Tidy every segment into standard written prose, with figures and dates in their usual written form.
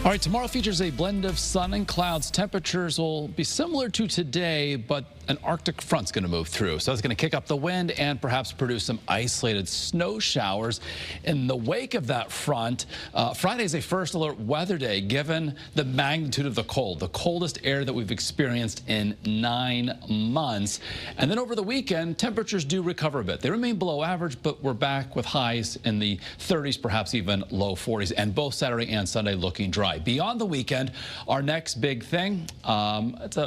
All right, tomorrow features a blend of sun and clouds. Temperatures will be similar to today, but an Arctic front's going to move through. So it's going to kick up the wind and perhaps produce some isolated snow showers. In the wake of that front, Friday is a first alert weather day given the magnitude of the cold, the coldest air that we've experienced in 9 months. And then over the weekend, temperatures do recover a bit. They remain below average, but we're back with highs in the 30s, perhaps even low 40s, and both Saturday and Sunday looking dry. Beyond the weekend, our next big thing, it's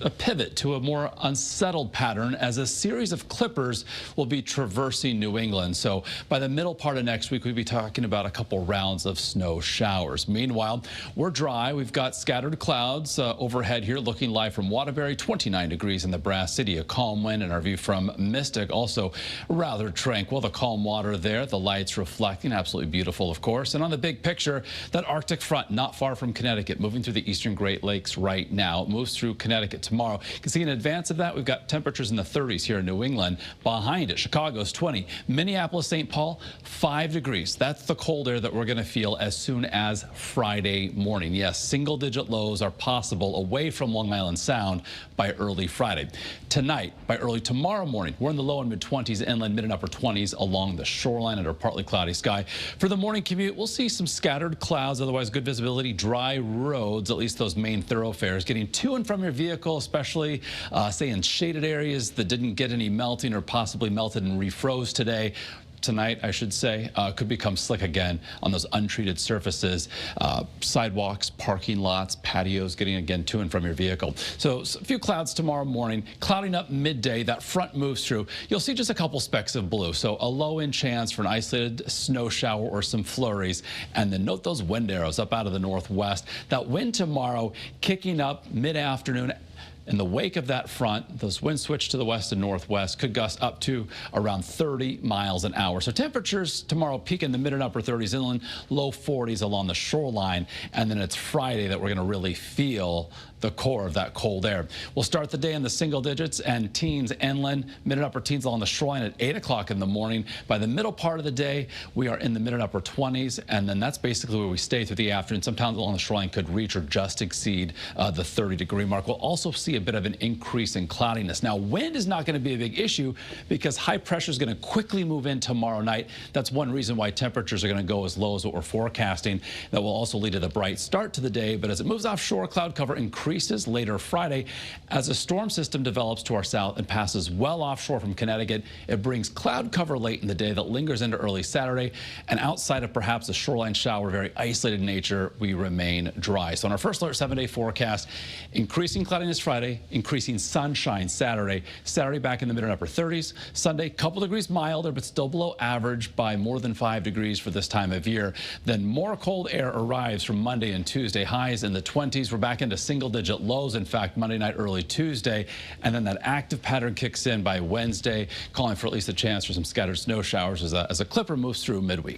a pivot to a more unsettled pattern as a series of clippers will be traversing New England. So by the middle part of next week, we'll be talking about a couple rounds of snow showers. Meanwhile, we're dry. We've got scattered clouds overhead here, looking live from Waterbury, 29 degrees in the Brass City, a calm wind, and our view from Mystic also rather tranquil. The calm water there, the lights reflecting, absolutely beautiful, of course. And on the big picture, that Arctic front not far from Connecticut, moving through the eastern Great Lakes right now. It moves through Connecticut tomorrow. You can see in advance of that, we've got temperatures in the 30s here in New England. Behind it, Chicago's 20. Minneapolis, St. Paul, 5 degrees. That's the cold air that we're going to feel as soon as Friday morning. Yes, single-digit lows are possible away from Long Island Sound by early Friday. Tonight, by early tomorrow morning, we're in the low and mid-20s, inland mid and upper 20s along the shoreline under partly cloudy sky. For the morning commute, we'll see some scattered clouds, otherwise good visibility, dry roads, at least those main thoroughfares. Getting to and from your vehicle, especially say in shaded areas that didn't get any melting or possibly melted and refroze tonight, I should say, could become slick again on those untreated surfaces, sidewalks, parking lots, patios, getting again to and from your vehicle. So a few clouds tomorrow morning, clouding up midday. That front moves through. You'll see just a couple specks of blue. So a low-end chance for an isolated snow shower or some flurries. And then note those wind arrows up out of the northwest. That wind tomorrow kicking up mid-afternoon. In the wake of that front, those winds switch to the west and northwest, could gust up to around 30 miles an hour. So temperatures tomorrow peak in the mid and upper 30s inland, low 40s along the shoreline. And then it's Friday that we're going to really feel the core of that cold air. We'll start the day in the single digits and teens inland, mid and upper teens along the shoreline at 8 o'clock in the morning. By the middle part of the day, we are in the mid and upper 20s, and then that's basically where we stay through the afternoon. Sometimes along the shoreline could reach or just exceed the 30-degree mark. We'll also see a bit of an increase in cloudiness. Now, wind is not going to be a big issue because high pressure is going to quickly move in tomorrow night. That's one reason why temperatures are going to go as low as what we're forecasting. That will also lead to the bright start to the day, but as it moves offshore, cloud cover increases later Friday. As a storm system develops to our south and passes well offshore from Connecticut, it brings cloud cover late in the day that lingers into early Saturday, and outside of perhaps a shoreline shower, very isolated nature, we remain dry. So on our first alert 7-day forecast, increasing cloudiness Friday, increasing sunshine Saturday. Saturday back in the mid and upper 30s. Sunday, couple degrees milder, but still below average by more than 5 degrees for this time of year. Then more cold air arrives from Monday and Tuesday. Highs in the 20s. We're back into single-digit lows. In fact, Monday night, early Tuesday. And then that active pattern kicks in by Wednesday, calling for at least a chance for some scattered snow showers as a clipper moves through midweek.